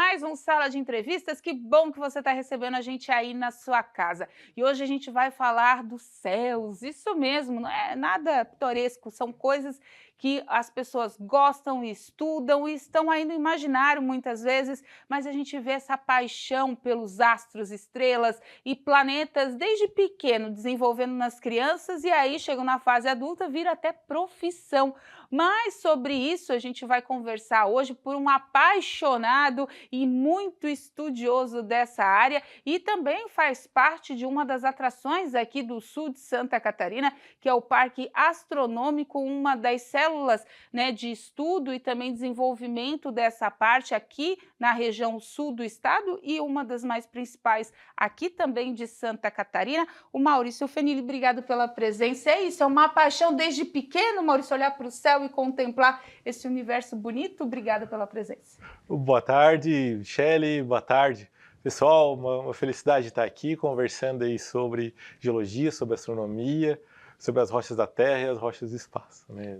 mais um Sala de Entrevistas. Que bom que você está recebendo a gente aí na sua casa. E hoje a gente vai falar dos céus, isso mesmo, não é nada pitoresco, são coisas que as pessoas gostam, estudam e estão aí no imaginário muitas vezes, mas a gente vê essa paixão pelos astros, estrelas e planetas desde pequeno, desenvolvendo nas crianças e aí chegam na fase adulta, vira até profissão. Mas sobre isso a gente vai conversar hoje por um apaixonado e muito estudioso dessa área e também faz parte de uma das atrações aqui do sul de Santa Catarina, que é o Parque Astronômico, uma das células, né, de estudo e também desenvolvimento dessa parte aqui na região sul do estado e uma das mais principais aqui também de Santa Catarina. O Maurício Fenili, obrigado pela presença. É isso, é uma paixão desde pequeno, Maurício, olhar para o céu e contemplar esse universo bonito. Obrigada pela presença. Boa tarde, Shelley, boa tarde. Pessoal, uma felicidade estar aqui conversando aí sobre geologia, sobre astronomia, sobre as rochas da Terra e as rochas do espaço, né?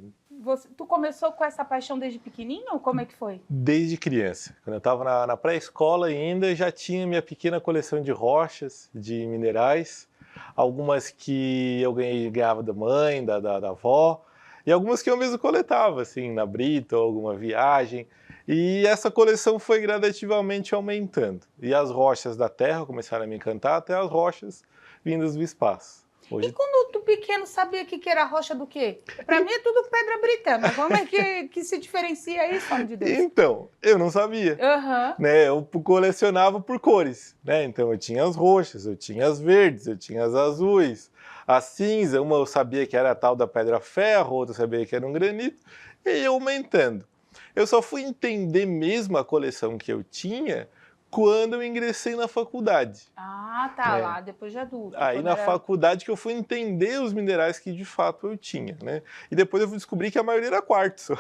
Tu começou com essa paixão desde pequenininho ou como é que foi? Desde criança. Quando eu estava na pré-escola ainda, já tinha minha pequena coleção de rochas, de minerais, algumas que eu ganhava da mãe, da avó, e algumas que eu mesmo coletava, assim, na brita ou alguma viagem. E essa coleção foi gradativamente aumentando. E as rochas da Terra começaram a me encantar, até as rochas vindas do espaço. E quando tu pequeno sabia que era rocha do quê? Para mim é tudo pedra britana. Como é que se diferencia isso, homem de Deus? Então, eu não sabia. Né? Eu colecionava por cores, né? Então eu tinha as roxas, eu tinha as verdes, eu tinha as azuis, a cinza, uma eu sabia que era a tal da pedra-ferro, outra eu sabia que era um granito, e ia aumentando. Eu só fui entender mesmo a coleção que eu tinha quando eu ingressei na faculdade. Ah, tá, né? lá depois de adulto. Aí na faculdade que eu fui entender os minerais que de fato eu tinha, né? E depois eu fui descobrir que a maioria era quartzo.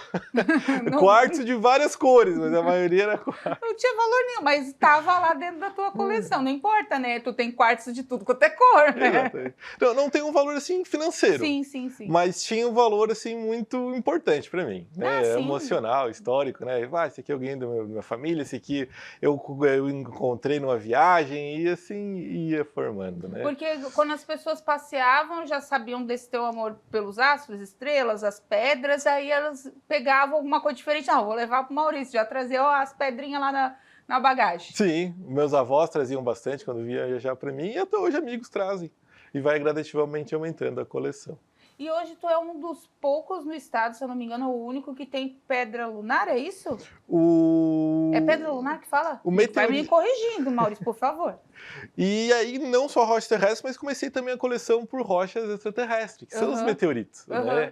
Quartzo de várias cores, mas a maioria era quartzo. Não tinha valor nenhum, mas estava lá dentro da tua coleção, não importa, né? Tu tem quartzo de tudo quanto é cor, né? Exatamente. Não tem um valor assim financeiro. Sim. Mas tinha um valor assim muito importante para mim, né? Ah, emocional, histórico, né? Esse aqui eu ganhei da minha família, esse aqui eu encontrei numa viagem e assim ia formando, né? Porque quando as pessoas passeavam, já sabiam desse teu amor pelos astros, estrelas, as pedras, aí elas pegavam alguma coisa diferente. Não, vou levar pro Maurício, já trazer as pedrinhas lá na bagagem. Sim, meus avós traziam bastante quando vinham viajar para mim e até hoje amigos trazem. E vai gradativamente aumentando a coleção. E hoje tu é um dos poucos no estado, se eu não me engano, o único que tem pedra lunar, é isso? É pedra lunar que fala? Vai me corrigindo, Maurício, por favor. E aí, não só rochas terrestres, mas comecei também a coleção por rochas extraterrestres, que são os meteoritos. Né?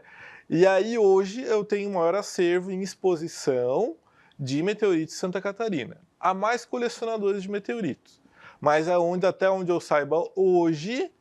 E aí, hoje, eu tenho o maior acervo em exposição de meteoritos em Santa Catarina. Há mais colecionadores de meteoritos. Mas até onde eu saiba hoje,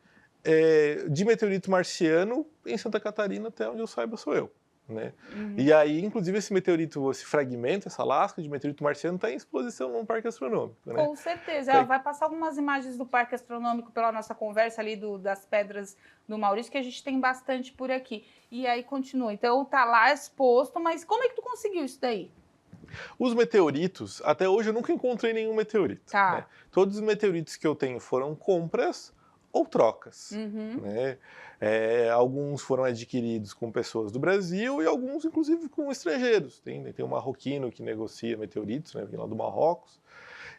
de meteorito marciano, em Santa Catarina, até onde eu saiba, sou eu. Né? E aí, inclusive, esse meteorito, esse fragmento, essa lasca de meteorito marciano está em exposição no Parque Astronômico. Né? Com certeza. Vai passar algumas imagens do Parque Astronômico pela nossa conversa ali das pedras do Maurício, que a gente tem bastante por aqui. E aí continua. Então tá lá exposto, mas como é que tu conseguiu isso daí? Os meteoritos, até hoje eu nunca encontrei nenhum meteorito. Tá. Né? Todos os meteoritos que eu tenho foram compras ou trocas. Né? Alguns foram adquiridos com pessoas do Brasil e alguns, inclusive, com estrangeiros. Tem um marroquino que negocia meteoritos, né, vem lá do Marrocos.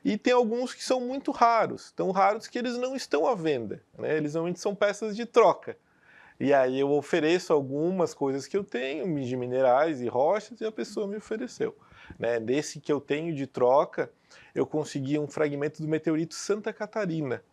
E tem alguns que são muito raros, tão raros que eles não estão à venda. Né? Eles normalmente são peças de troca. E aí eu ofereço algumas coisas que eu tenho, de minerais e rochas, e a pessoa me ofereceu. Né? Desse que eu tenho de troca, eu consegui um fragmento do meteorito Santa Catarina,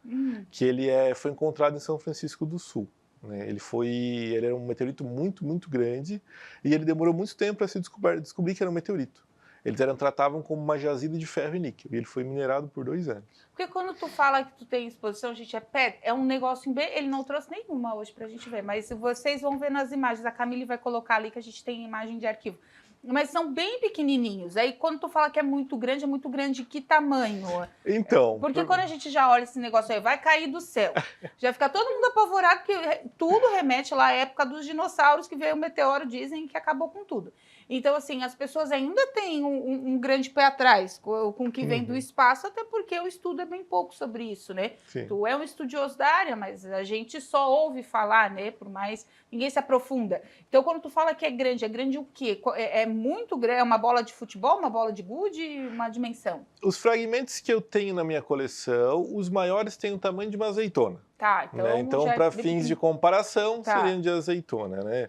que ele foi encontrado em São Francisco do Sul. Né? Ele era um meteorito muito, muito grande, e ele demorou muito tempo para se descobrir que era um meteorito. Eles tratavam como uma jazida de ferro e níquel, e ele foi minerado por 2 anos. Porque quando tu fala que tu tem exposição, gente, é um negócio bem... Ele não trouxe nenhuma hoje pra gente ver, mas vocês vão ver nas imagens, a Camille vai colocar ali que a gente tem imagem de arquivo. Mas são bem pequenininhos. Aí quando tu fala que é muito grande de que tamanho? Então... Porque quando a gente já olha esse negócio aí, vai cair do céu. Já fica todo mundo apavorado, porque tudo remete lá à época dos dinossauros, que veio o meteoro, dizem que acabou com tudo. Então, assim, as pessoas ainda têm um grande pé atrás com o que vem do espaço, até porque o estudo é bem pouco sobre isso, né? Sim. Tu é um estudioso da área, mas a gente só ouve falar, né? Por mais ninguém se aprofunda. Então, quando tu fala que é grande o quê? É muito grande? É uma bola de futebol, uma bola de gude, uma dimensão? Os fragmentos que eu tenho na minha coleção, os maiores têm o tamanho de uma azeitona. Tá, então, Né? Então, para fins de comparação, seriam de azeitona, né?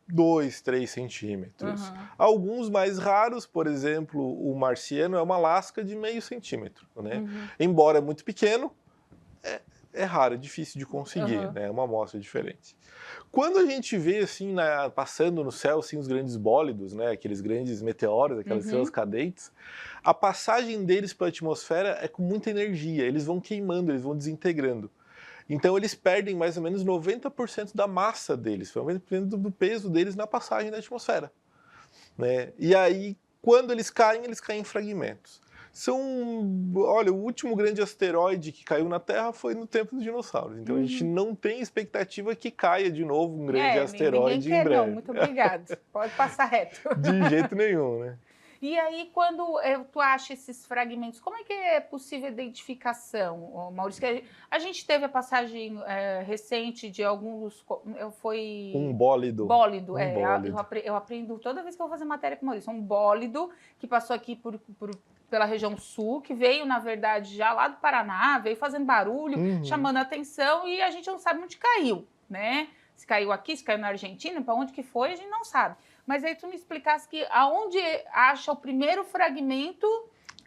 2, 3 centímetros. Alguns mais raros, por exemplo, o marciano é uma lasca de meio centímetro, né? Embora muito pequeno, é raro, é difícil de conseguir, né? É uma amostra diferente. Quando a gente vê, assim, passando no céu, assim, os grandes bólidos, né? Aqueles grandes meteoros, aquelas estrelas cadentes, a passagem deles para a atmosfera é com muita energia, eles vão queimando, eles vão desintegrando. Então, eles perdem mais ou menos 90% da massa deles, 90% do peso deles na passagem da atmosfera, né? E aí, quando eles caem em fragmentos. Olha, o último grande asteroide que caiu na Terra foi no tempo dos dinossauros. Então, a gente não tem expectativa que caia de novo um grande asteroide em breve. Não, muito obrigado. Pode passar reto. De jeito nenhum, né? E aí, quando tu acha esses fragmentos, como é que é possível a identificação, Maurício? Que a gente teve a passagem recente de alguns... Foi... Um bólido. Bólido, um bólido. Eu aprendo toda vez que eu vou fazer matéria com o Maurício. Um bólido que passou aqui pela região sul, que veio, na verdade, já lá do Paraná, veio fazendo barulho, chamando a atenção, e a gente não sabe onde caiu, né? Se caiu aqui, se caiu na Argentina, para onde que foi, a gente não sabe. Mas aí tu me explicasse que aonde acha o primeiro fragmento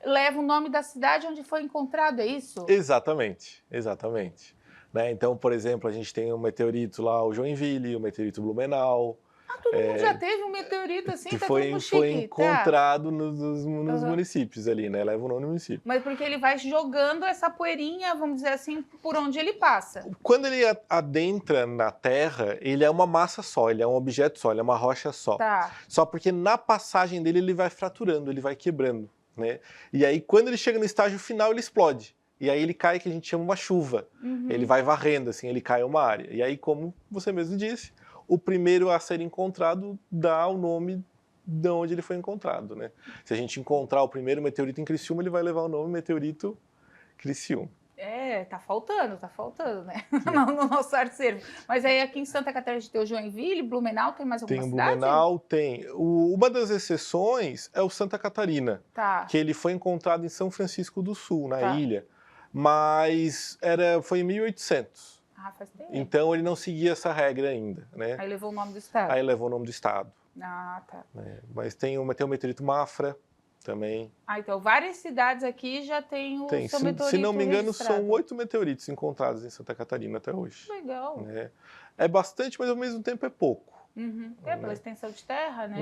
leva o nome da cidade onde foi encontrado, é isso? Exatamente, exatamente. Né? Então, por exemplo, a gente tem um meteorito lá, o Joinville, o meteorito Blumenau. Todo mundo já teve um meteorito assim, que tá foi, todo mundo chique, foi encontrado tá? nos municípios ali, né? Leva o nome do município. Mas porque ele vai jogando essa poeirinha, vamos dizer assim, por onde ele passa. Quando ele adentra na Terra, ele é uma massa só, ele é um objeto só, ele é uma rocha só. Tá. Só porque na passagem dele ele vai fraturando, ele vai quebrando, né? E aí quando ele chega no estágio final, ele explode. E aí ele cai, que a gente chama uma chuva. Ele vai varrendo, assim, ele cai uma área. E aí, como você mesmo disse, o primeiro a ser encontrado dá o nome de onde ele foi encontrado, né? Se a gente encontrar o primeiro meteorito em Criciúma, ele vai levar o nome meteorito Criciúma. Tá faltando, né? No nosso acervo. Mas aí aqui em Santa Catarina a gente tem o Joinville, Blumenau, tem mais alguma cidade? Tem o Blumenau, tem. Uma das exceções é o Santa Catarina, que ele foi encontrado em São Francisco do Sul, na ilha, mas foi em 1800. Faz tempo. Então ele não seguia essa regra ainda, né? Aí levou o nome do estado. Aí levou o nome do estado. Tá. Mas tem o meteorito Mafra também. Então várias cidades aqui já tem o seu meteorito se não me engano, registrado. são 8 meteoritos encontrados em Santa Catarina até hoje. Legal. É bastante, mas ao mesmo tempo é pouco. Pela extensão de terra, né?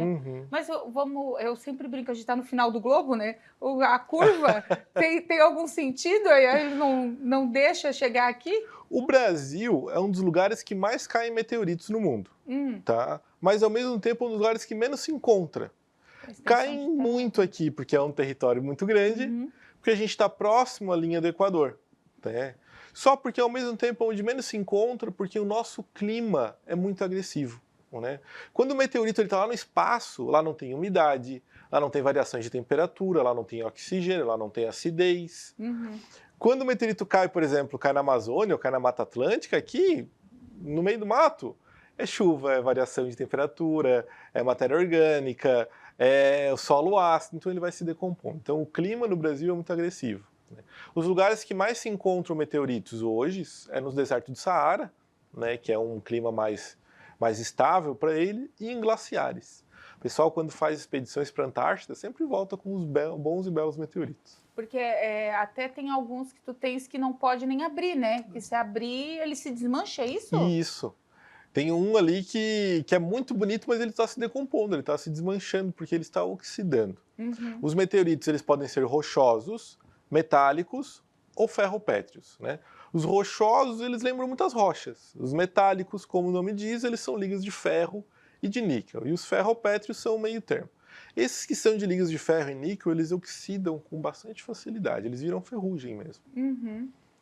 Mas eu sempre brinco, a gente está no final do globo, né? A curva tem algum sentido? Aí ele não deixa chegar aqui? O Brasil é um dos lugares que mais caem meteoritos no mundo, tá? Mas ao mesmo tempo é um dos lugares que menos se encontra. Caem muito aqui, porque é um território muito grande, porque a gente está próximo à linha do Equador, né? Só porque ao mesmo tempo é onde menos se encontra, porque o nosso clima é muito agressivo. Né? Quando o meteorito está lá no espaço, lá não tem umidade, lá não tem variações de temperatura, lá não tem oxigênio, lá não tem acidez. Quando o meteorito cai, por exemplo, cai na Amazônia ou cai na Mata Atlântica, aqui, no meio do mato, é chuva, é variação de temperatura, é matéria orgânica, é o solo ácido, então ele vai se decompor. Então o clima no Brasil é muito agressivo. Né? Os lugares que mais se encontram meteoritos hoje é nos desertos do Saara, né, que é um clima mais estável para ele, e em glaciares. O pessoal, quando faz expedições para a Antártida, sempre volta com os bons e belos meteoritos. Porque até tem alguns que tu tens que não pode nem abrir, né? Que se abrir, ele se desmancha, é isso? Isso. Tem um ali que é muito bonito, mas ele está se decompondo, ele está se desmanchando, porque ele está oxidando. Os meteoritos, eles podem ser rochosos, metálicos ou ferropétreos, né? Os rochosos, eles lembram muitas rochas. Os metálicos, como o nome diz, eles são ligas de ferro e de níquel. E os ferropétreos são o meio termo. Esses que são de ligas de ferro e níquel, eles oxidam com bastante facilidade. Eles viram ferrugem mesmo.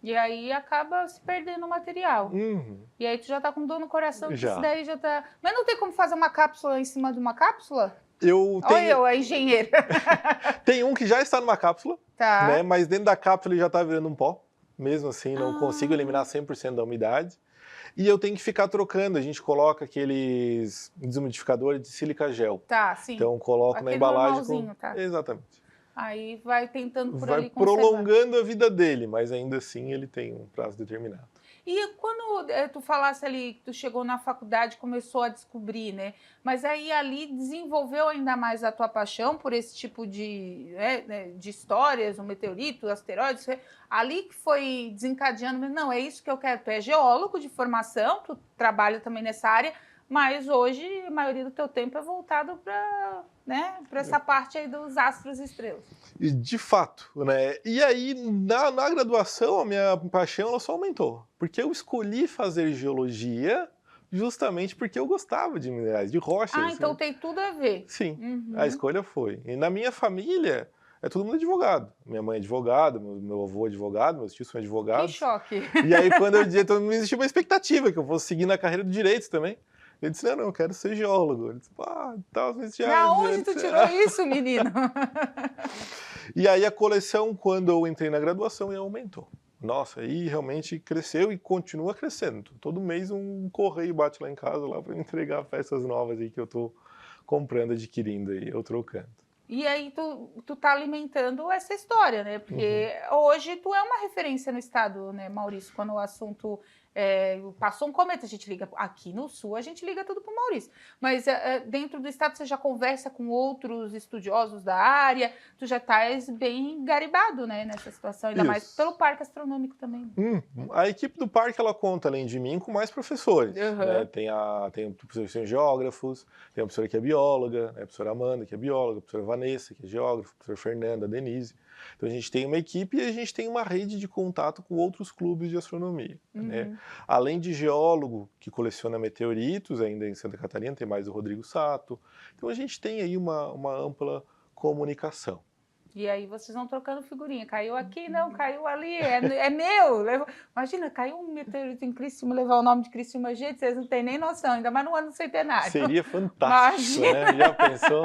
E aí acaba se perdendo o material. E aí tu já tá com dor no coração, que isso daí já tá... Mas não tem como fazer uma cápsula em cima de uma cápsula? Olha eu, a engenheira. Tem um que já está numa cápsula, né? Mas dentro da cápsula ele já tá virando um pó. Mesmo assim, não consigo eliminar 100% da umidade. E eu tenho que ficar trocando. A gente coloca aqueles desumidificadores de sílica gel. Sim. Então coloco na embalagem. Exatamente. Aí vai tentando por ali conservar. Vai prolongando a vida dele, mas ainda assim ele tem um prazo determinado. E quando tu falasse ali que tu chegou na faculdade, começou a descobrir, né? Mas aí ali desenvolveu ainda mais a tua paixão por esse tipo de histórias, o meteorito, asteroides, ali que foi desencadeando, não, é isso que eu quero. Tu é geólogo de formação, tu trabalha também nessa área, mas hoje a maioria do teu tempo é voltado para essa parte aí dos astros e estrelas. De fato, né? E aí, na graduação, a minha paixão ela só aumentou. Porque eu escolhi fazer geologia justamente porque eu gostava de minerais, de rochas. Então tem tudo a ver. Sim, a escolha foi. E na minha família, é todo mundo advogado. Minha mãe é advogada, meu avô é advogado, meus tios são advogados. Que choque! E aí, quando eu dizia, então, existia uma expectativa que eu fosse seguir na carreira do direito também. Eu disse, não, eu quero ser geólogo. Ele disse, Pra onde tu tirou isso, menino? E aí a coleção, quando eu entrei na graduação, aumentou. Nossa, aí realmente cresceu e continua crescendo. Todo mês um correio bate lá em casa lá para entregar peças novas aí que eu tô comprando, adquirindo aí, eu trocando. E aí tu tá alimentando essa história, né? Porque hoje tu é uma referência no estado, né, Maurício? Quando o assunto passou um cometa, a gente liga aqui no sul, a gente liga tudo pro Maurício. Mas dentro do estado você já conversa com outros estudiosos da área, tu já estás bem garibado, né, nessa situação, ainda mais pelo Parque Astronômico também. A equipe do parque, ela conta, além de mim, com mais professores. Né? Tem professores que são geógrafos, tem a professora que é bióloga, a professora Amanda, que é bióloga, a professora Vanessa, que é geógrafa, a professora Fernanda, a Denise. Então a gente tem uma equipe e a gente tem uma rede de contato com outros clubes de astronomia. Né? Além de geólogo que coleciona meteoritos, ainda em Santa Catarina, tem mais o Rodrigo Sato. Então a gente tem aí uma ampla comunicação. E aí vocês vão trocando figurinha. Caiu aqui, não, caiu ali, é meu. Imagina, caiu um meteorito em Criciúma, levar o nome de Criciúma, gente, vocês não têm nem noção, ainda mais no ano centenário. Seria fantástico, né? Já pensou?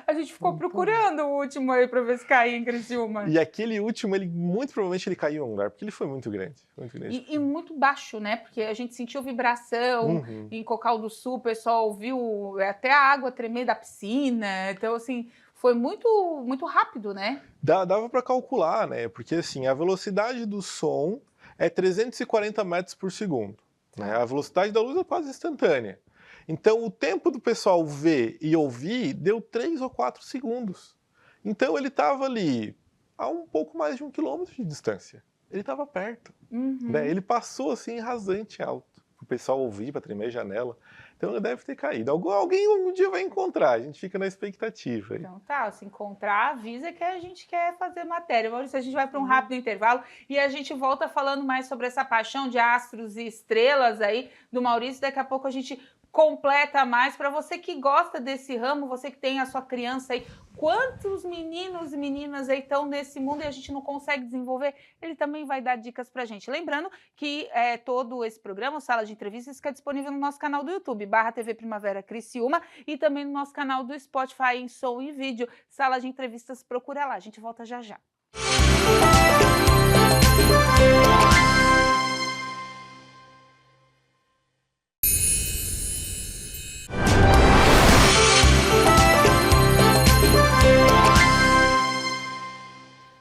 A gente ficou procurando o último aí para ver se caía em Criciúma. E aquele último, muito provavelmente ele caiu em um lugar, porque ele foi muito grande. Muito grande. E muito baixo, né? Porque a gente sentiu vibração em Cocal do Sul, o pessoal ouviu até a água tremer da piscina. Então, assim, foi muito, muito rápido, né? Dava para calcular, né? Porque, assim, a velocidade do som é 340 metros por segundo. Né? A velocidade da luz é quase instantânea. Então, o tempo do pessoal ver e ouvir deu 3 ou 4 segundos. Então, ele estava ali a um pouco mais de 1 quilômetro de distância. Ele estava perto. Né? Ele passou, assim, rasante alto. Para o pessoal ouvir, para tremer a janela. Então, ele deve ter caído. Alguém um dia vai encontrar. A gente fica na expectativa. Aí. Então, se encontrar, avisa que a gente quer fazer matéria. Maurício, a gente vai para um rápido intervalo e a gente volta falando mais sobre essa paixão de astros e estrelas aí do Maurício. Daqui a pouco a gente completa mais. Para você que gosta desse ramo, você que tem a sua criança aí, quantos meninos e meninas aí estão nesse mundo e a gente não consegue desenvolver, ele também vai dar dicas pra gente. Lembrando que todo esse programa, Sala de Entrevistas, fica disponível no nosso canal do YouTube, /TV Primavera Criciúma, e também no nosso canal do Spotify em som e vídeo. Sala de Entrevistas, procura lá. A gente volta já já.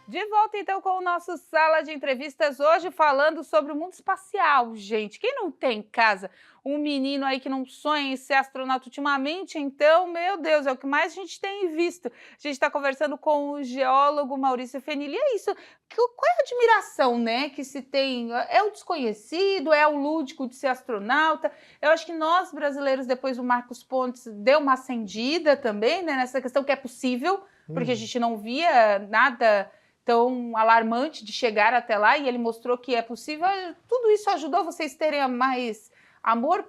De volta, então, com o nosso Sala de Entrevistas, hoje falando sobre o mundo espacial, gente. Quem não tem em casa um menino aí que não sonha em ser astronauta ultimamente, então, meu Deus, é o que mais a gente tem visto. A gente está conversando com o geólogo Maurício Fenili. E é isso, qual é a admiração, né, que se tem? É o desconhecido, é o lúdico de ser astronauta? Eu acho que nós, brasileiros, depois do Marcos Pontes, deu uma acendida também, né, nessa questão que é possível, porque a gente não via nada tão alarmante de chegar até lá, e ele mostrou que é possível. Tudo isso ajudou vocês terem mais Amor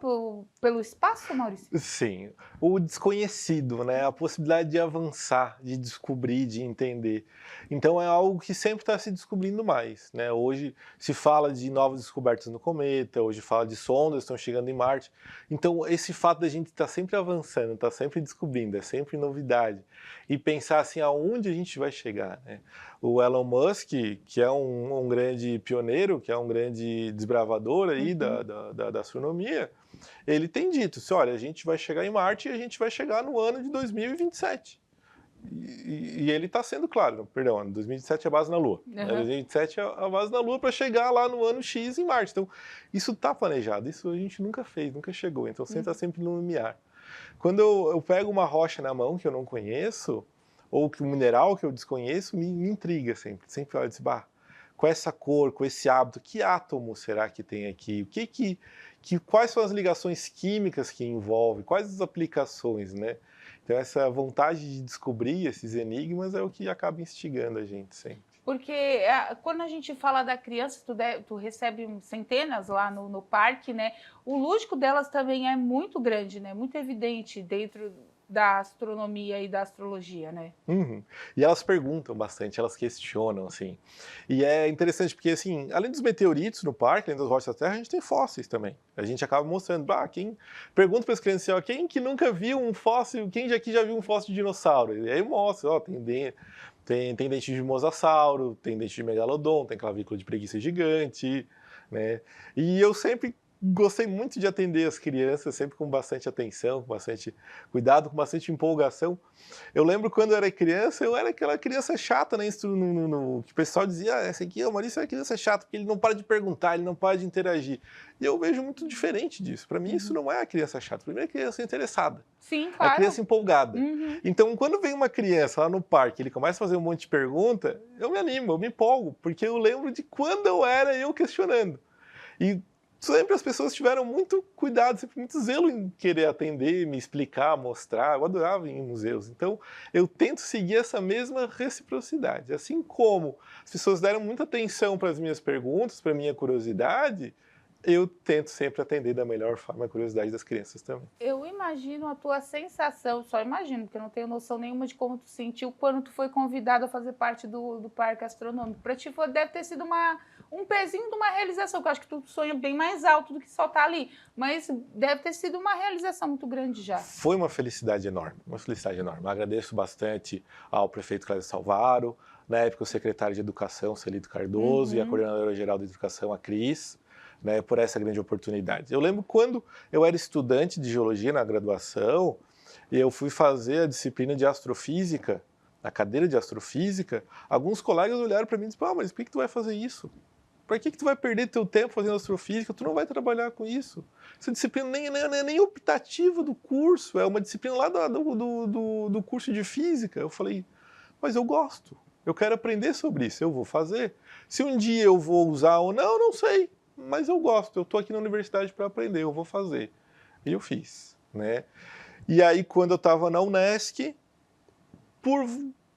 pelo espaço, Maurício? Sim, o desconhecido, né? A possibilidade de avançar, de descobrir, de entender. Então é algo que sempre está se descobrindo mais, né? Hoje se fala de novas descobertas no cometa, hoje fala de sondas que estão chegando em Marte. Então esse fato da gente estar sempre avançando, estar sempre descobrindo, é sempre novidade. E pensar assim, aonde a gente vai chegar, né? O Elon Musk, que é um grande pioneiro, que é um grande desbravador aí da astronomia, ele tem dito, assim, olha, a gente vai chegar em Marte e a gente vai chegar no ano de 2027. E ele está sendo claro, perdão, 2027 é a base na Lua. Né? 2027 é a base na Lua para chegar lá no ano X em Marte. Então, isso está planejado, isso a gente nunca fez, nunca chegou. Então, você está sempre no limiar. Quando eu pego uma rocha na mão que eu não conheço, ou que um mineral que eu desconheço, me intriga sempre. Sempre olho e digo, bah, com essa cor, com esse hábito, que átomo será que tem aqui? Quais são as ligações químicas que envolve? Quais as aplicações, né? Então essa vontade de descobrir esses enigmas é o que acaba instigando a gente sempre. Porque quando a gente fala da criança, tu recebe centenas lá no parque, né? O lúdico delas também é muito grande, né? Muito evidente dentro da astronomia e da astrologia, né? E elas perguntam bastante, elas questionam, assim. E é interessante porque, assim, além dos meteoritos no parque, além das rochas da Terra, a gente tem fósseis também. A gente acaba mostrando, pergunta para as crianças, ó, quem que nunca viu um fóssil, quem aqui já viu um fóssil de dinossauro? E aí mostra, ó, tem dente de mosasauro, tem dente de megalodon, tem clavícula de preguiça gigante, né? E eu sempre gostei muito de atender as crianças, sempre com bastante atenção, com bastante cuidado, com bastante empolgação. Eu lembro quando eu era criança, eu era aquela criança chata, né? Que o pessoal dizia, esse aqui, o Maurício é criança chata, porque ele não para de perguntar, ele não para de interagir. E eu vejo muito diferente disso. Para mim, isso não é a criança chata, para mim é a criança interessada. Sim, É claro. a criança empolgada. Então, quando vem uma criança lá no parque, ele começa a fazer um monte de pergunta, eu me animo, eu me empolgo, porque eu lembro de quando eu era eu questionando. E sempre as pessoas tiveram muito cuidado, sempre muito zelo em querer atender, me explicar, mostrar. Eu adorava ir em museus. Então, eu tento seguir essa mesma reciprocidade. Assim como as pessoas deram muita atenção para as minhas perguntas, para a minha curiosidade, eu tento sempre atender da melhor forma a curiosidade das crianças também. Eu imagino a tua sensação, só imagino, porque eu não tenho noção nenhuma de como tu sentiu quando tu foi convidado a fazer parte do Parque Astronômico. Para ti deve ter sido um pezinho de uma realização, que eu acho que tu sonha bem mais alto do que só estar ali, mas deve ter sido uma realização muito grande já. Foi uma felicidade enorme, uma felicidade enorme. Eu agradeço bastante ao prefeito Cláudio Salvaro, na época o secretário de Educação, Celito Cardoso, e a coordenadora-geral de Educação, a Cris, né, por essa grande oportunidade. Eu lembro quando eu era estudante de Geologia na graduação, e eu fui fazer a disciplina de Astrofísica, a cadeira de Astrofísica, alguns colegas olharam para mim e disseram, mas por que tu vai fazer isso? Para que tu vai perder teu tempo fazendo astrofísica? Tu não vai trabalhar com isso. Essa disciplina nem é nem optativa do curso, é uma disciplina lá do curso de física. Eu falei, mas eu gosto, eu quero aprender sobre isso, eu vou fazer. Se um dia eu vou usar ou não, não sei, mas eu gosto, eu estou aqui na universidade para aprender, eu vou fazer. E eu fiz, né? E aí, quando eu estava na Unesc,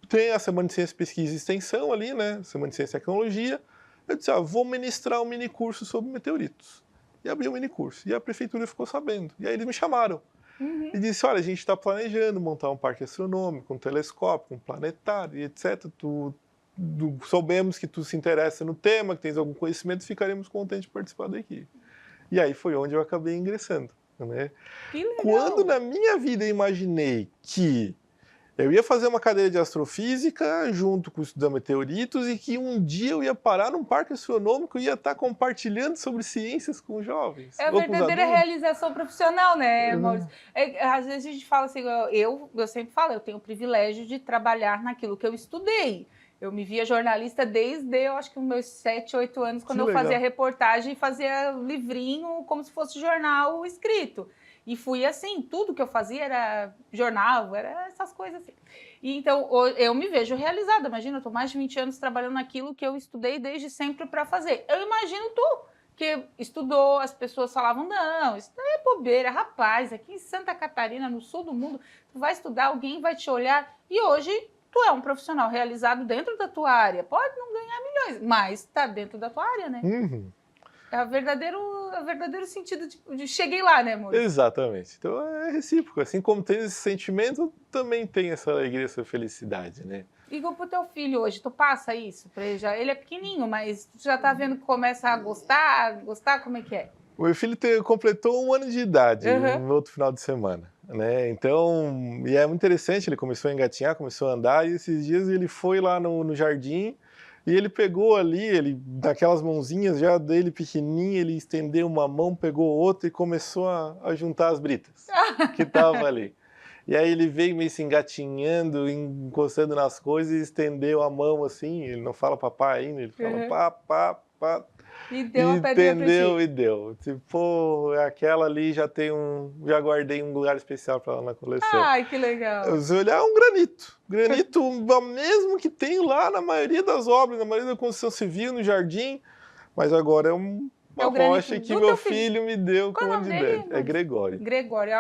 tem a Semana de Ciência, Pesquisa e Extensão ali, né? Semana de Ciência e Tecnologia, eu disse, vou ministrar um mini curso sobre meteoritos. E abri um mini curso. E a prefeitura ficou sabendo. E aí eles me chamaram. E disse, olha, a gente está planejando montar um parque astronômico, um telescópio, um planetário, e etc. Soubemos que tu se interessa no tema, que tens algum conhecimento, ficaremos contentes de participar da equipe. E aí foi onde eu acabei ingressando. Né? Que legal. Quando na minha vida eu imaginei que eu ia fazer uma cadeira de astrofísica junto com o estudo de meteoritos e que um dia eu ia parar num parque astronômico e ia estar compartilhando sobre ciências com jovens. É a verdadeira realização profissional, né, Maurício? Às vezes a gente fala assim, eu sempre falo, eu tenho o privilégio de trabalhar naquilo que eu estudei. Eu me via jornalista desde, eu acho que os meus 7, 8 anos, quando eu fazia reportagem e fazia livrinho como se fosse jornal escrito. E fui assim, tudo que eu fazia era jornal, era essas coisas assim. E então, eu me vejo realizada. Imagina, eu estou mais de 20 anos trabalhando naquilo que eu estudei desde sempre para fazer. Eu imagino tu, que estudou, as pessoas falavam, não, isso não é bobeira, rapaz, aqui em Santa Catarina, no sul do mundo, tu vai estudar, alguém vai te olhar. E hoje, tu é um profissional realizado dentro da tua área. Pode não ganhar milhões, mas está dentro da tua área, né? É o verdadeiro sentido de cheguei lá, né, amor? Exatamente. Então é recíproco. Assim como tem esse sentimento, também tem essa alegria, essa felicidade, né? Igual pro teu filho hoje, tu passa isso pra ele já? Ele é pequenininho, mas tu já tá vendo que começa a gostar, como é que é? O meu filho completou 1 ano de idade Uhum. no outro final de semana, né? Então, e é muito interessante, ele começou a engatinhar, começou a andar, e esses dias ele foi lá no jardim e ele pegou ali, ele daquelas mãozinhas já dele pequenininho, ele estendeu uma mão, pegou outra e começou a juntar as britas que estavam ali. E aí ele veio meio se engatinhando, encostando nas coisas e estendeu a mão assim, ele não fala papai ainda, ele fala pá, pá, pá. E deu E uma pedrinha pra entendeu ti. e deu. Tipo, aquela ali já guardei um lugar especial para ela na coleção. Ai, que legal. Se olhar, é um granito. Granito, mesmo que tem lá na maioria das obras, na maioria da construção civil, no jardim, mas agora é É uma o granito rocha que do meu teu filho. filho me deu Qual com é o 1 ano nome de dele, idade. É Maurício? Gregório. Gregório.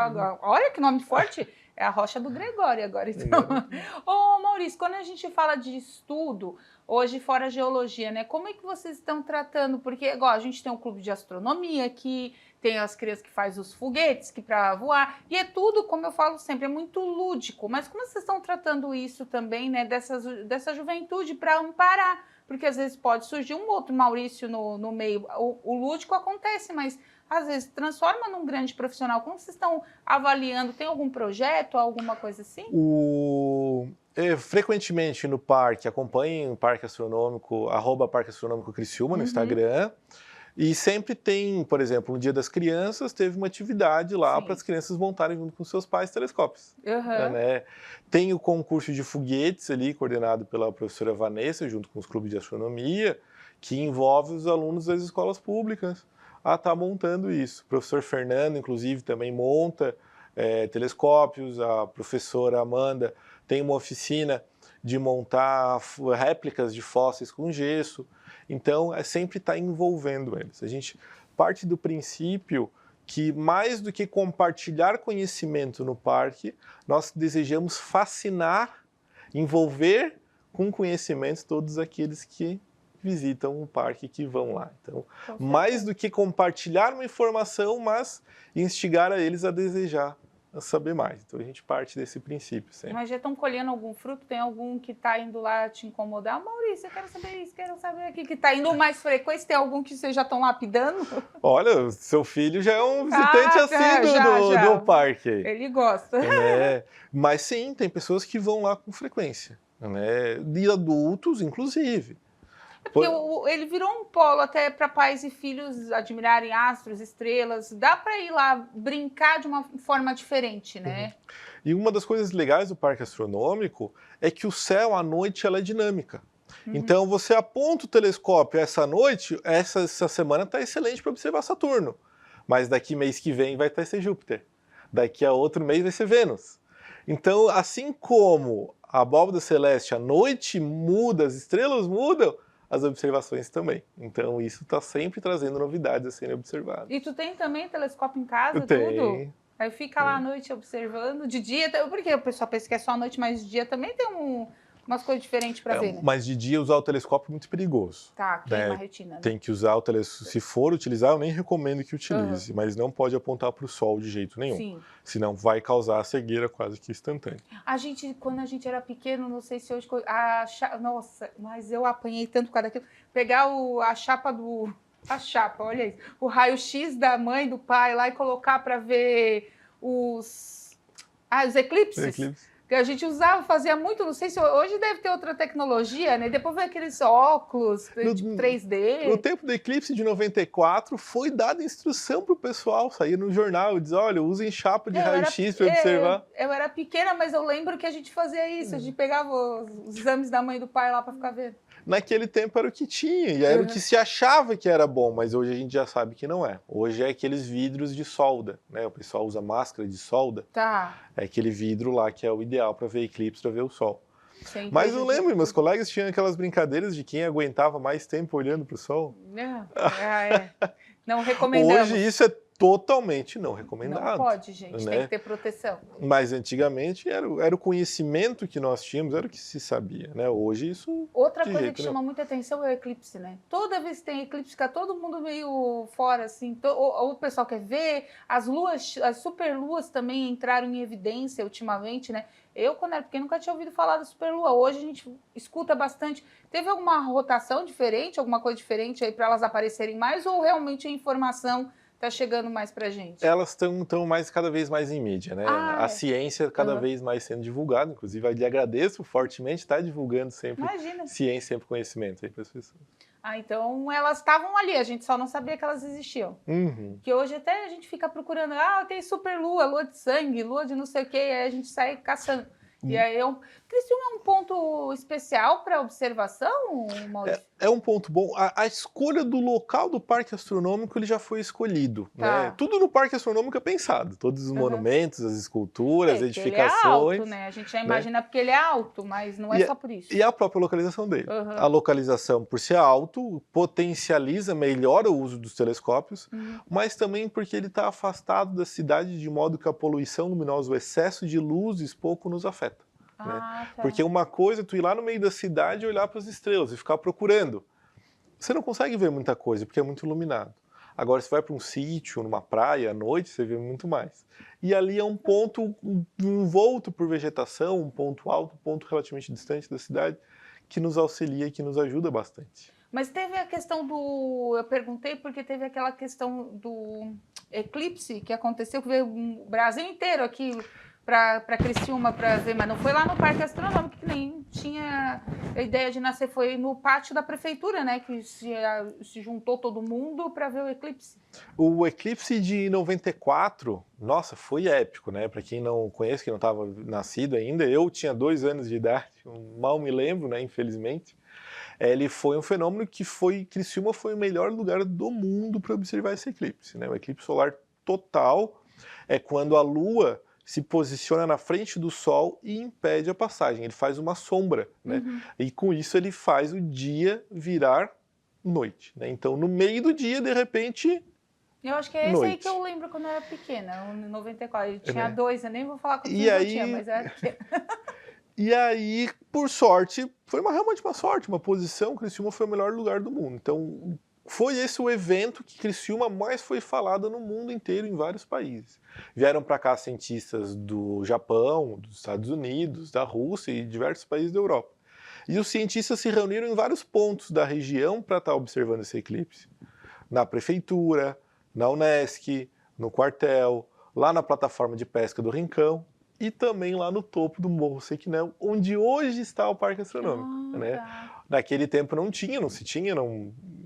Olha que nome forte. É a rocha do Gregório agora, então. Ô, Maurício, quando a gente fala de estudo, hoje fora a geologia, né? Como é que vocês estão tratando? Porque igual, a gente tem um clube de astronomia aqui, tem as crianças que fazem os foguetes que para voar, e é tudo, como eu falo sempre, é muito lúdico. Mas como vocês estão tratando isso também, né? Dessa juventude para amparar? Porque às vezes pode surgir um outro Maurício no meio. O lúdico acontece, mas às vezes transforma num grande profissional. Como vocês estão avaliando? Tem algum projeto, alguma coisa assim? Frequentemente no parque, acompanhem o Parque Astronômico, @Parque Astronômico Criciúma no Instagram. E sempre tem, por exemplo, no Dia das Crianças, teve uma atividade lá para as crianças montarem junto com seus pais telescópios. Né? Tem o concurso de foguetes ali, coordenado pela professora Vanessa, junto com os clubes de astronomia, que envolve os alunos das escolas públicas a estar montando isso. O professor Fernando, inclusive, também monta telescópios. A professora Amanda tem uma oficina de montar réplicas de fósseis com gesso. Então, sempre estar envolvendo eles. A gente parte do princípio que, mais do que compartilhar conhecimento no parque, nós desejamos fascinar, envolver com conhecimento todos aqueles que visitam o parque, que vão lá. Então, mais do que compartilhar uma informação, mas instigar a eles a desejar saber mais. Então a gente parte desse princípio sempre. Mas já estão colhendo algum fruto? Tem algum que está indo lá te incomodar? Maurício, eu quero saber isso, quero saber aqui, que está indo mais frequência. Tem algum que vocês já estão lapidando? Olha, seu filho já é um visitante assíduo do parque. Ele gosta. Mas sim, tem pessoas que vão lá com frequência, né? De adultos, inclusive. Porque ele virou um polo até para pais e filhos admirarem astros, estrelas. Dá para ir lá brincar de uma forma diferente, né? E uma das coisas legais do Parque Astronômico é que o céu à noite ela é dinâmica. Então você aponta o telescópio essa noite, essa semana está excelente para observar Saturno. Mas daqui mês que vem vai ser Júpiter. Daqui a outro mês vai ser Vênus. Então, assim como a abóbada celeste à noite muda, as estrelas mudam, as observações também. Então, isso está sempre trazendo novidades a serem observadas. E tu tem também telescópio em casa, tudo? Aí fica lá à noite observando, de dia, porque o pessoal pensa que é só à noite, mas de dia também tem umas coisas diferentes para ver, né? Mas de dia usar o telescópio é muito perigoso. Tá, queima a retina. Né? Tem que usar o telescópio. Se for utilizar, eu nem recomendo que utilize, mas não pode apontar para o sol de jeito nenhum. Sim. Senão vai causar a cegueira quase que instantânea. Quando a gente era pequeno, não sei se hoje... Nossa, mas eu apanhei tanto por causa daquilo. Pegar a chapa, olha isso. O raio-x da mãe, do pai lá e colocar para ver os eclipses. Que a gente usava, fazia muito, não sei se hoje deve ter outra tecnologia, né? Depois veio aqueles óculos de 3D. No tempo do eclipse de 94, foi dada instrução para o pessoal, sair no jornal, diz, olha, usem chapa de raio-x para observar. Eu era pequena, mas eu lembro que a gente fazia isso, a gente pegava os exames da mãe e do pai lá para ficar vendo. Naquele tempo era o que tinha, e era o que se achava que era bom, mas hoje a gente já sabe que não é. Hoje é aqueles vidros de solda, né? O pessoal usa máscara de solda. Tá. É aquele vidro lá que é o ideal para ver eclipse, para ver o sol. Mas eu lembro, meus colegas tinham aquelas brincadeiras de quem aguentava mais tempo olhando para o sol. Não recomendamos. Hoje isso é totalmente não recomendado. Não pode, gente, né? tem que ter proteção. Mas antigamente era o conhecimento que nós tínhamos, era o que se sabia, né? Hoje isso Outra de coisa jeito que nenhum. chama muita atenção é o eclipse, né? Toda vez que tem eclipse, fica todo mundo meio fora, assim, ou o pessoal quer ver, as luas, as superluas também entraram em evidência ultimamente, né? Eu, quando era pequena, nunca tinha ouvido falar da superlua, hoje a gente escuta bastante. Teve alguma rotação diferente, alguma coisa diferente aí para elas aparecerem mais, ou realmente a informação está chegando mais pra gente? Elas estão cada vez mais em mídia, né? Ah, A é. ciência cada vez mais sendo divulgada, inclusive eu lhe agradeço fortemente estar divulgando sempre Imagina. ciência, sempre conhecimento aí para as pessoas. Ah, então elas estavam ali, a gente só não sabia que elas existiam. Uhum. Que hoje até a gente fica procurando, tem superlua, lua de sangue, lua de não sei o que, aí a gente sai caçando. E aí Criciúma é um ponto especial para observação, Maurício? É um ponto bom. A escolha do local do Parque Astronômico ele já foi escolhido. Tá. Né? Tudo no Parque Astronômico é pensado. Todos os monumentos, as esculturas, as edificações. Ele é alto, né? A gente já imagina porque ele é alto, mas não é só por isso. E a própria localização dele. A localização, por ser alto, potencializa, melhora o uso dos telescópios, mas também porque ele está afastado da cidade de modo que a poluição luminosa, o excesso de luzes pouco nos afeta. Né? Tá. Porque uma coisa é tu ir lá no meio da cidade e olhar para as estrelas e ficar procurando. Você não consegue ver muita coisa, porque é muito iluminado. Agora, você vai para um sítio, numa praia, à noite, você vê muito mais. E ali é um ponto envolto por vegetação, um ponto alto, um ponto relativamente distante da cidade, que nos auxilia e que nos ajuda bastante. Mas teve a questão do... Eu perguntei porque teve aquela questão do eclipse que aconteceu, que veio o Brasil inteiro aqui para Criciúma para ver, mas não foi lá no Parque Astronômico, que nem tinha a ideia de nascer, foi no pátio da prefeitura, né, que se juntou todo mundo para ver o eclipse. O eclipse de 94, nossa, foi épico, né? Para quem não conhece, quem não estava nascido ainda, eu tinha 2 anos de idade, mal me lembro, né, infelizmente. Ele foi um fenômeno que Criciúma foi o melhor lugar do mundo para observar esse eclipse, né? O eclipse solar total é quando a Lua se posiciona na frente do Sol e impede a passagem. Ele faz uma sombra, né? E com isso ele faz o dia virar noite, né? Então, no meio do dia, de repente, eu acho que é esse noite. aí que eu lembro quando eu era pequena, em 94. Eu tinha né? 2, eu nem vou falar quantos E anos eu aí... tinha, mas era pequena. E aí, por sorte, foi realmente uma sorte, uma posição, Criciúma foi o melhor lugar do mundo. Então, foi esse o evento que Criciúma mais foi falado no mundo inteiro, em vários países. Vieram para cá cientistas do Japão, dos Estados Unidos, da Rússia e diversos países da Europa. E os cientistas se reuniram em vários pontos da região para estar observando esse eclipse. Na prefeitura, na Unesc, no quartel, lá na plataforma de pesca do Rincão, e também lá no topo do Morro Sequinel, onde hoje está o Parque Astronômico. Né? Tá. Naquele tempo não se tinha,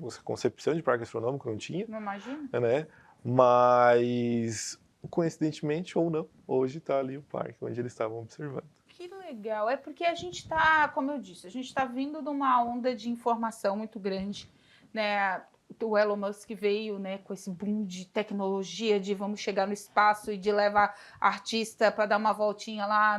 essa concepção de Parque Astronômico não tinha. Não imagina. Né? Mas, coincidentemente ou não, hoje está ali o parque onde eles estavam observando. Que legal, é porque a gente está, como eu disse, a gente está vindo de uma onda de informação muito grande, né? O Elon Musk veio, né, com esse boom de tecnologia, de vamos chegar no espaço e de levar artista para dar uma voltinha lá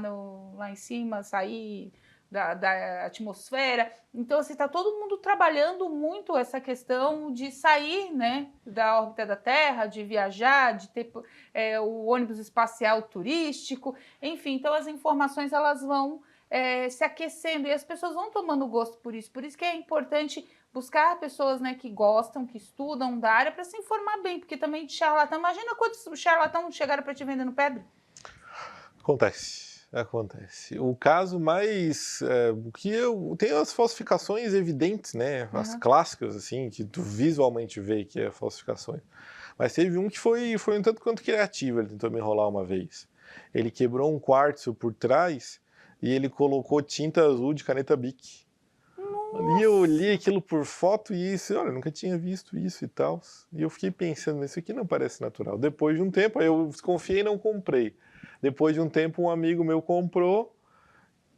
em cima, sair da atmosfera. Então, assim, está todo mundo trabalhando muito essa questão de sair, né, da órbita da Terra, de viajar, de ter o ônibus espacial turístico, enfim. Então, as informações elas vão se aquecendo e as pessoas vão tomando gosto por isso. Por isso que é importante buscar pessoas, né, que gostam, que estudam da área para se informar bem, porque também de charlatão, imagina quantos charlatão chegaram para te vendendo pedra? Acontece. O caso mais... tem as falsificações evidentes, né? As clássicas, assim, que tu visualmente vê que é falsificações. Mas teve um que foi um tanto quanto criativo, ele tentou me enrolar uma vez. Ele quebrou um quartzo por trás e ele colocou tinta azul de caneta Bic. E eu olhei aquilo por foto e disse, olha, eu nunca tinha visto isso e tal. E eu fiquei pensando, isso aqui não parece natural. Depois de um tempo, aí eu desconfiei e não comprei. Depois de um tempo, um amigo meu comprou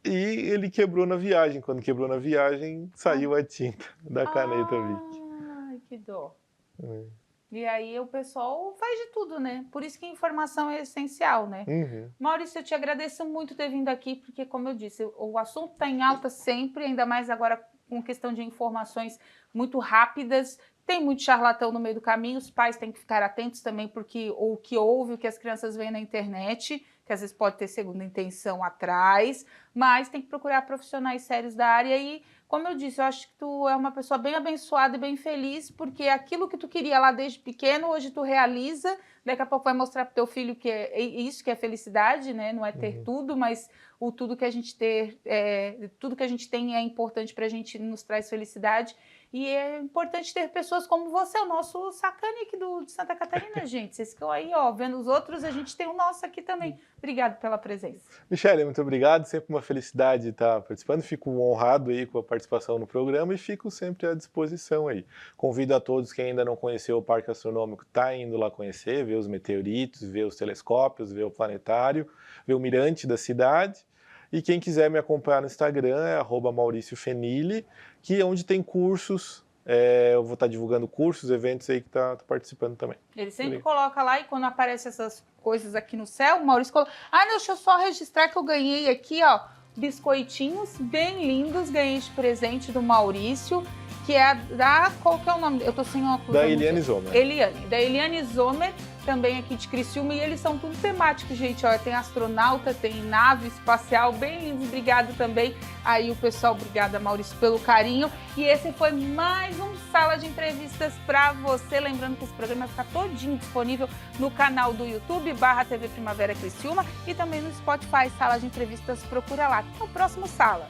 e ele quebrou na viagem. Quando quebrou na viagem, saiu a tinta da caneta Bic. Ai, que dó. E aí o pessoal faz de tudo, né? Por isso que a informação é essencial, né? Maurício, eu te agradeço muito ter vindo aqui, porque, como eu disse, o assunto está em alta sempre, ainda mais agora com questão de informações muito rápidas, Tem muito charlatão no meio do caminho, os pais têm que ficar atentos também, porque o que ouve, o que as crianças veem na internet, que às vezes pode ter segunda intenção atrás, mas tem que procurar profissionais sérios da área e, como eu disse, eu acho que tu é uma pessoa bem abençoada e bem feliz, porque aquilo que tu queria lá desde pequeno, hoje tu realiza, daqui a pouco vai mostrar pro teu filho que é isso que é felicidade, né? Não é ter tudo, mas o tudo que a gente tudo que a gente tem é importante pra gente, nos traz felicidade. E é importante ter pessoas como você, o nosso Sacani aqui de Santa Catarina, gente. Vocês ficam aí, ó, vendo os outros, a gente tem o nosso aqui também. Obrigado pela presença. Michele, muito obrigado. Sempre uma felicidade estar participando. Fico honrado aí com a participação no programa e fico sempre à disposição aí. Convido a todos que ainda não conheceu o Parque Astronômico, tá indo lá conhecer, ver os meteoritos, ver os telescópios, ver o planetário, ver o mirante da cidade. E quem quiser me acompanhar no Instagram é @MauricioFenili, que é onde tem cursos. Eu vou estar divulgando cursos, eventos aí que tá participando também. Ele sempre coloca lá e quando aparecem essas coisas aqui no céu, o Maurício coloca... Ah, não, deixa eu só registrar que eu ganhei aqui, ó, biscoitinhos bem lindos, ganhei de presente do Maurício, que é da... Qual que é o nome? Eu tô sem óculos. Da Eliane Zomer. Da Eliane Zomer, também aqui de Criciúma, e eles são tudo temáticos, gente, ó, tem astronauta, tem nave espacial, bem lindos, obrigado também aí o pessoal, obrigada Maurício pelo carinho, e esse foi mais um Sala de Entrevistas para você, lembrando que esse programa vai ficar todinho disponível no canal do YouTube, /TV Primavera Criciúma, e também no Spotify, Sala de Entrevistas, procura lá, até o próximo Sala.